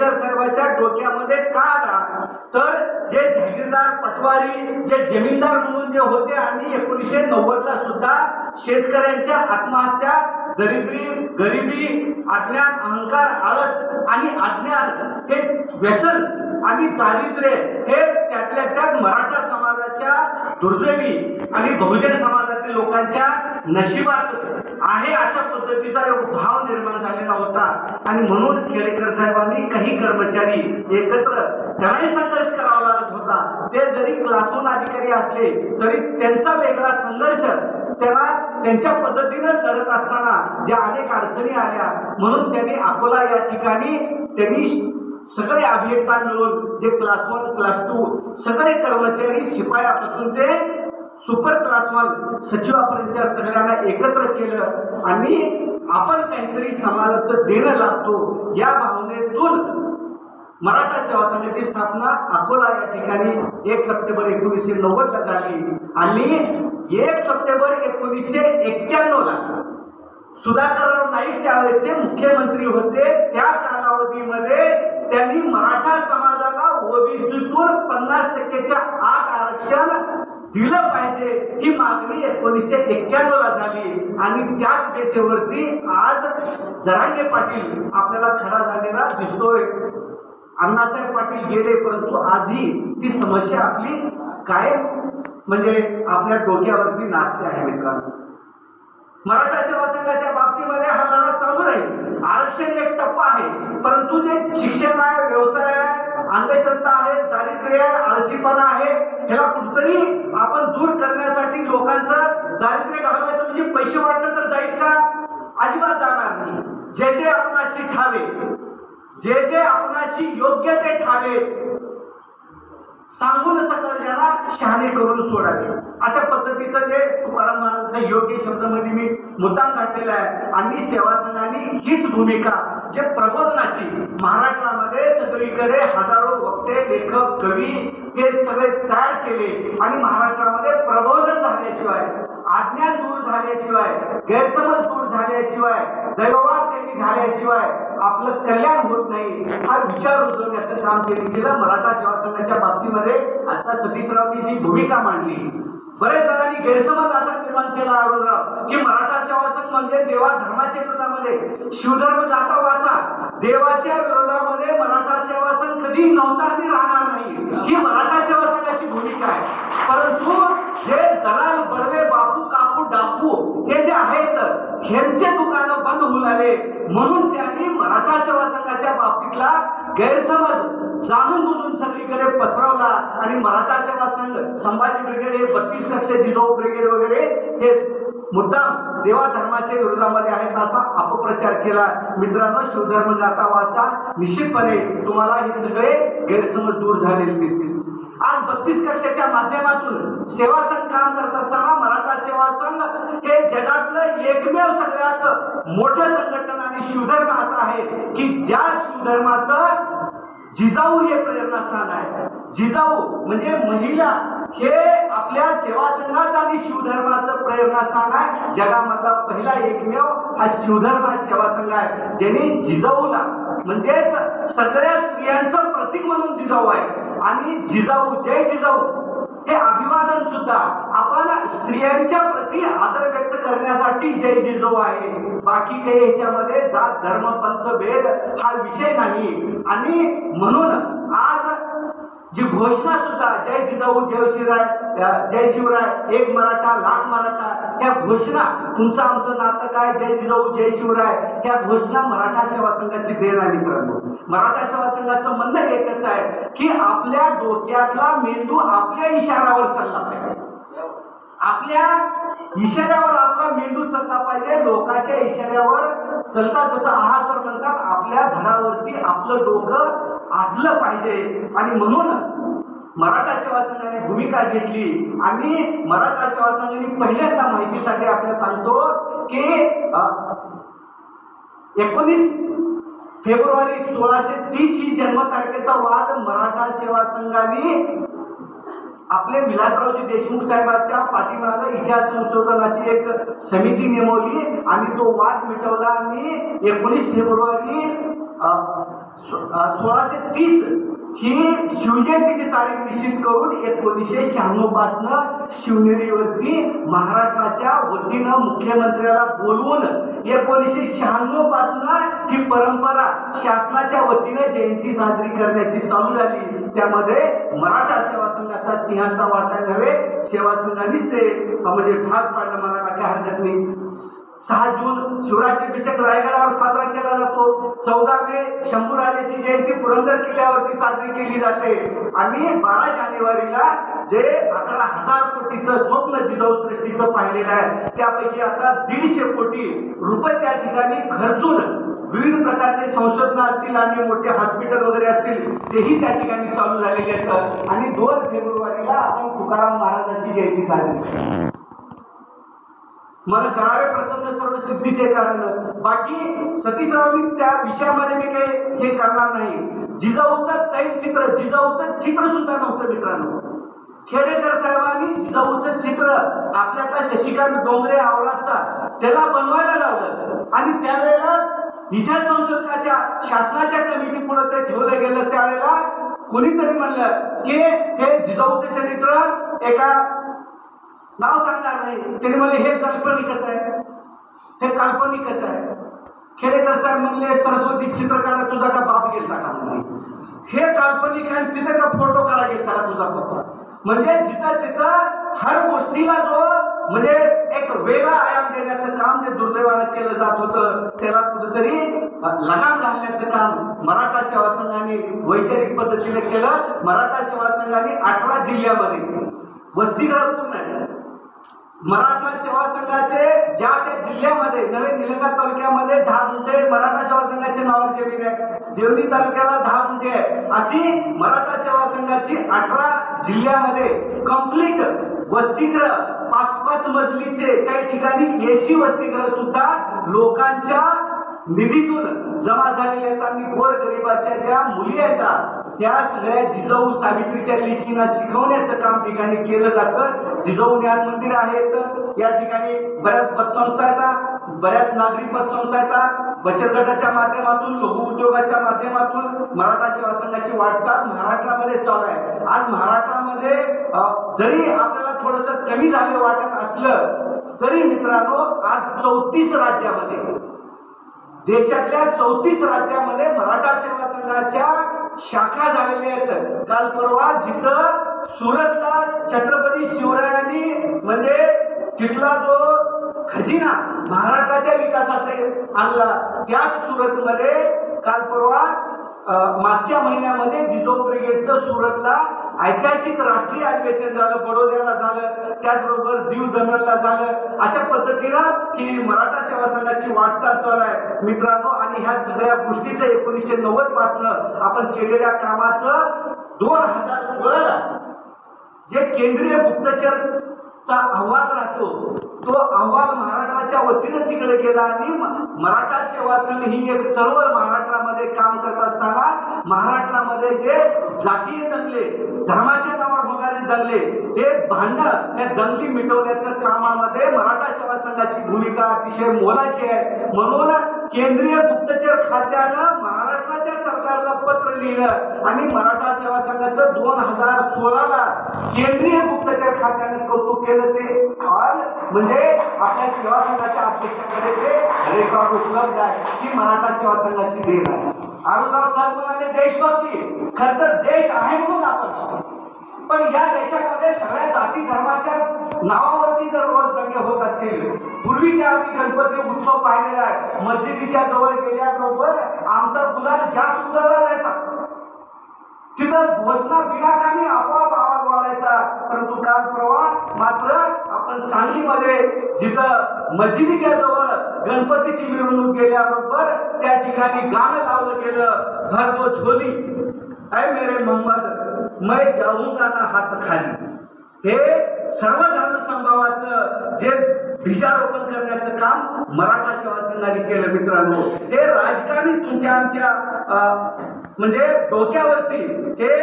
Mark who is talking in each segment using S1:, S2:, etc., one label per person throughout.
S1: साहेबांच्या डोक्यामध्ये का आला तर जे जागीरदार पटवारी जे जमीनदार म्हणून जे होते आणि 1990 ला सुद्धा शेतकऱ्यांच्या आत्महत्या दरिद्री गरिबी अज्ञान अहंकार आळस आणि अज्ञान हे व्यसन आणि दारिद्र्य हे त्यातल्या त्यात मराठा समाजाच्या दुर्दैवी आणि बहुजन समाजातील लोकांच्या नशिबात आहे अशा पद्धतीचा एक भाव निर्माण झालेला होता आणि म्हणून खेडेकर साहेबांनी काही कर्मचारी एकत्र त्याने संघर्ष करावा लागत होता। ते जरी क्लास 1 अधिकारी असले तरी त्यांचा वेगळा संघर्ष त्यांच्या पद्धतीने लढत असताना ज्या अनेक अडचणी आल्या म्हणून त्यांनी अकोला या ठिकाणी त्यांनी सगळे अभियंता मिळून जे क्लास 1 क्लास 2 सगळे कर्मचारी शिपायापासून ते सुपर क्लास 1 सचिवापर्यंतच्या सगळ्यांना एकत्र केलं आणि आपण काहीतरी समाजाचं देणं लागतो या भावनेतून मराठा सेवा संघाची स्थापना अकोला या ठिकाणी 1 सप्टेंबर 1990 ला झाली आणि 1 सप्टेंबर 1991 ला सुधाकरराव नाईक त्यावेळेचे मुख्यमंत्री होते। त्या कालावधीमध्ये त्यांनी मराठा समाजाला ओबीसीतून 50% आत आरक्षण दिलं पाहिजे ही मागणी 1991 ला झाली आणि त्याच बेसेवरती आज जरांगे पाटील आपल्याला खडा झालेला दिसतोय। अण्णासाहेब पाटील गेले परंतु आजही ती समस्या आपली कायम म्हणजे आपल्या डोक्यावरती नाचते आहे। मित्रांनो, मराठा सेवा संघाच्या बाबतीमध्ये हा लढा चालू राहील। आरक्षण एक टप्पा आहे परंतु जे शिक्षण आहे व्यवसाय आहे अंधश्रद्धा आहे दारिद्र्य आहे आळशीपणा आहे ह्याला कुठतरी आपण दूर करण्यासाठी लोकांचं दारिद्र्य घालवायचं म्हणजे पैसे वाटलं तर जाईल का? अजिबात जाणार नाही। जे जे आपणाशी ठावे जे जे आपणाशी योग्य ते ठावे सांगून सकल ज्याला शहाणे करून सोडावे अशा पद्धतीचं जे तुकाराम महाराजांचा योग्य शब्दामध्ये मी मुद्दाम काढलेला आहे आणि सेवा संघाने हीच भूमिका जे प्रबोधनाची महाराष्ट्रामध्ये सगळीकडे हजारो वक्ते लेखक कवी हे सगळे तयार केले आणि महाराष्ट्रामध्ये प्रबोधन झाल्याशिवाय अज्ञान दूर झाल्याशिवाय गैरसमज दूर झाल्याशिवाय दैववाद त्यांनी झाल्याशिवाय आपलं कल्याण होत नाही हा विचार रुजवण्याचं काम त्यांनी केलं। मराठा सेवा संघाच्या बाबतीमध्ये आता सतीशरावनी जी भूमिका मांडली बरेच जणांनी गैरसमज असा निर्माण केला अरुणराव की मराठा सेवा संघ म्हणजे देवा धर्माच्या विरोधामध्ये शिवधर्म जाता वाचा देवाच्या विरोधामध्ये मराठा सेवा संघ कधी नव्हता आणि राहणार नाही ही मराठा सेवा संघाची भूमिका आहे। परंतु जे दलाल बडवे बापू कापू डाकू हे जे आहेत ह्यांचे दुकानं बंद होऊ लागले म्हणून त्यांनी मराठा सेवा संघाच्या बाबतीतला गैरसमज जाणून बुजून सगळीकडे पसरवला आणि मराठा सेवा संघ संभाजी ब्रिगेड हे 32 कक्ष जिजाऊ ब्रिगेड वगैरे हे मुद्दाम देवा धर्माच्या विरोधामध्ये आहेत असा अपप्रचार केला। मित्रांनो, शिवधर्म जाता वाचा निश्चितपणे तुम्हाला हे सगळे गैरसमज दूर झालेले दिसतील। आज 32 कक्षाच्या माध्यमातून सेवा संघ काम करत असताना मराठा सेवा संघ हे जगातलं एकमेव सगळ्यात मोठं संघटन आणि शिवधर्म असं आहे की ज्या शिवधर्माचं जिजाऊ हे प्रेरणास्थान आहे। जिजाऊ म्हणजे महिला हे आपल्या सेवा संघाचं आणि शिवधर्माचं प्रेरणास्थान आहे। जगामधला पहिला एकमेव हा शिवधर्म सेवा संघ आहे ज्याने जिजाऊला म्हणजेच सगळ्या स्त्रियांचं प्रतीक म्हणून जिजाऊ आहे आणि जिजाऊ जय जिजाऊ हे अभिवादन सुद्धा आपण स्त्रियांच्या प्रती आदर व्यक्त करण्यासाठी जय जिजाऊ आहे। बाकी काही याच्यामध्ये जात धर्म पंथ भेद हा विषय नाही आणि म्हणून आज जी घोषणा सुद्धा जय जिजाऊ जय शिवराय एक मराठा लाख मराठा या घोषणा तुमचं आमचं नातं काय जय जिजाऊ जय शिवराय ह्या घोषणा मराठा सेवा संघाची देण आहे। मित्रांनो, मराठा सेवा संघाचं म्हणणं एकच आहे की आपल्या डोक्यातला मेंदू आपल्या इशाऱ्यावर चालला पाहिजे। आपल्या इशाऱ्यावर आपला मेंदू चालला पाहिजे। लोकांच्या इशाऱ्यावर चलता जसं आहा सर म्हणतात आपल्या धडावरती आपलं डोकं असलं पाहिजे आणि म्हणून मराठा सेवा संघाने भूमिका घेतली आणि मराठा सेवा संघाने पहिल्यांदा माहितीसाठी आपल्याला सांगतो की 19 फेब्रुवारी 1630 ही जन्मतारखेचा वाद मराठा सेवा संघाने आपले विलासरावजी देशमुख साहेबांच्या पाठीमागे इतिहास संशोधनाची एक समिती नेमवली आणि तो वाद मिटवला आणि 19 फेब्रुवारी 1630 ही शिवजयंतीची तारीख निश्चित करून 1996 पासून शिवनेरीवरती महाराष्ट्राच्या वतीनं मुख्यमंत्र्याला बोलवून 1996 पासून ही परंपरा शासनाच्या वतीने जयंती साजरी करण्याची चालू झाली। त्यामध्ये मराठा सेवा संघाचा सिंहाचा वाटा नव्हे, सेवा संघानेच ते म्हणजे भाग पाडला म्हणायला काही हरकत नाही। 6 जून शिवराज्याभिषेक रायगडावर साजरा केला जातो। 14 मे शंभूराजाची जयंती पुरंदर किल्ल्यावरती साजरी केली जाते आणि 12 जानेवारीला जे 11,000 कोटीचं स्वप्न जिजाऊ सृष्टीचं पाहिलेलं आहे त्यापैकी आता 150 कोटी रुपये त्या ठिकाणी खर्चून विविध प्रकारचे संशोधन असतील आणि मोठे हॉस्पिटल वगैरे असतील तेही त्या ठिकाणी चालू झालेले आहेत आणि 2 फेब्रुवारीला आपण तुकाराम महाराजांची जयंती साजरी मला करावे प्रसन्न सर्व सिद्धीचे कारण। बाकी सतीशरावांनी त्या विषयामध्ये मी काही हे करणार नाही। जिजाऊचं तैलचित्र, जिजाऊचं चित्र सुद्धा नव्हतं मित्रांनो। खेडेकर साहेबांनी जिजाऊचं चित्र आपल्याला शशिकांत डोंगरे आवळाचा त्याला बनवायला लावलं आणि त्यावेळेला इतिहास संशोधकाच्या शासनाच्या कमिटी पुढे ते ठेवलं गेलं। त्यावेळेला कोणीतरी म्हणलं की हे जिजाऊचे चरित्र एका नाव सांगणार नाही, त्याने म्हणले हे काल्पनिकच आहे, हे काल्पनिकच आहे। खेडेकर साहेब म्हणले सरस्वती चित्र काढा तुझा का बाप गेलता का म्हणले हे काल्पनिक आहे, तिथे का फोटो काढा गेलता का तुझा पप्पा। म्हणजे जिथं तिथं हर गोष्टीला जो म्हणजे एक वेगळा आयाम देण्याचं काम जे दुर्दैवानं केलं जात होतं त्याला कुठेतरी लगाम घालण्याचं काम मराठा सेवा संघाने वैचारिक पद्धतीने केलं। मराठा सेवा संघाने 18 जिल्ह्यामध्ये वसतिगृह पूर्ण आहे। मराठा सेवा संघाचे ज्या त्या जिल्ह्यामध्ये नवे निलंगा तालुक्यामध्ये 10 गुंठे मराठा सेवा संघाचे नावाची जमीन आहे, देवणी तालुक्याला 10 गुंठे आहे। अशी मराठा सेवा संघाची 18 जिल्ह्यामध्ये कंप्लीट वसतिगृह 5-5 मजलीचे काही ठिकाणी एसी वसतिगृह सुद्धा लोकांच्या निधीतून जमा झालेले आहेत आणि गोरगरिबाच्या ज्या मुली आहेत त्या सगळ्या जिजाऊ सावित्रीच्या लेकींना शिकवण्याचं काम ठिकाणी केलं जातं। जिजाऊ ज्ञान मंदिर आहेत या ठिकाणी, बऱ्याच पतसंस्था येतात, बऱ्याच नागरिक पतसंस्था येतात, बचत गटाच्या माध्यमातून लघु उद्योगाच्या माध्यमातून मराठा सेवा संघाची वाटचाल महाराष्ट्रामध्ये चालू आहे। आज महाराष्ट्रामध्ये जरी आपल्याला थोडंसं कमी झाले वाटत असलं तरी मित्रांनो आज 34 राज्यामध्ये देशातल्या 34 राज्यामध्ये मराठा सेवा संघाच्या शाखा झालेल्या आहेत। काल परवा जिथं सुरतला छत्रपती शिवरायांनी म्हणजे तिथला जो खजिना महाराष्ट्राच्या विकासासाठी आणला त्याच सुरतमध्ये काल परवा मागच्या महिन्यामध्ये जिजाऊ ब्रिगेडचं सुरतला ऐतिहासिक राष्ट्रीय अधिवेशन झालं, बडोद्याला झालं, त्याचबरोबर दीव दमणला झालं। अशा पद्धतीनं ही मराठा सेवा संघाची वाटचाल चालू आहे मित्रांनो आणि ह्या सगळ्या गोष्टीचं 1990 पासून आपण केलेल्या कामाचं 2016ला जे केंद्रीय गुप्तचरचा अहवाल राहतो तो अहवाल महाराष्ट्राच्या वतीनं तिकडे गेला आणि मराठा सेवा संघ ही एक चळवळ महाराष्ट्रामध्ये काम करत असताना महाराष्ट्रामध्ये जे जातीय दंगले, धर्माच्या नावावर होणारे दंगले हे भांडण या दंगली मिटवण्याच्या कामामध्ये मराठा सेवा संघाची भूमिका अतिशय मोलाची आहे। म्हणून केंद्रीय गुप्तचर खात्यानं महाराष्ट्राच्या सरकारला पत्र लिहिलं आणि मराठा सेवा संघाचं 2016ला केंद्रीय गुप्तचर खात्याने कौतुक केलं। ते आज म्हणजे आपल्या सेवा संघाच्या अध्यक्षाकडे ते रेकॉर्ड उपलब्ध आहे की मराठा सेवा संघाची देण आहे। आरुणराव साहेब म्हणाले देशभक्ती, खरं तर देश आहे म्हणून आपण, पण या देशामध्ये सगळ्या जाती धर्माच्या नावावरती जर रोज दंगे होत असतील, पूर्वीच्या आम्ही गणपती उत्सव पाहिलेला आहे, मस्जिदीच्या जवळ गेल्याबरोबर आमचा गुलाल जास्त उधळला जायचा, तिथं घोषणा बिनाकामी आपोआप आवाज वाढायचा। परंतु काल परवा मात्र आपण सांगलीमध्ये जिथं मस्जिदीच्या जवळ गणपतीची मिरवणूक गेल्याबरोबर त्या ठिकाणी गाणं लावलं गेलं, भर दो झोली ऐ मेरे मोहम्मद मैं जाऊंगा ना हात खाली। हे सर्व धर्म संभावाचं जे बीजारोपण करण्याचं काम मराठा सेवा संघाने केलं मित्रांनो। हे राजकारणी तुमच्या आमच्या म्हणजे डोक्यावरती हे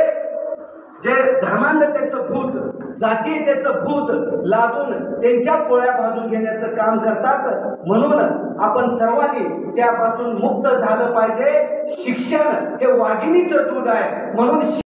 S1: जे धर्मांधतेचं भूत, जातीयतेचं भूत लादून त्यांच्या पोळ्या भाजून घेण्याचं काम करतात. म्हणून आपण सर्वांनी त्यापासून मुक्त झालं पाहिजे. शिक्षण हे वाघिणीचं दूध आहे. म्हणून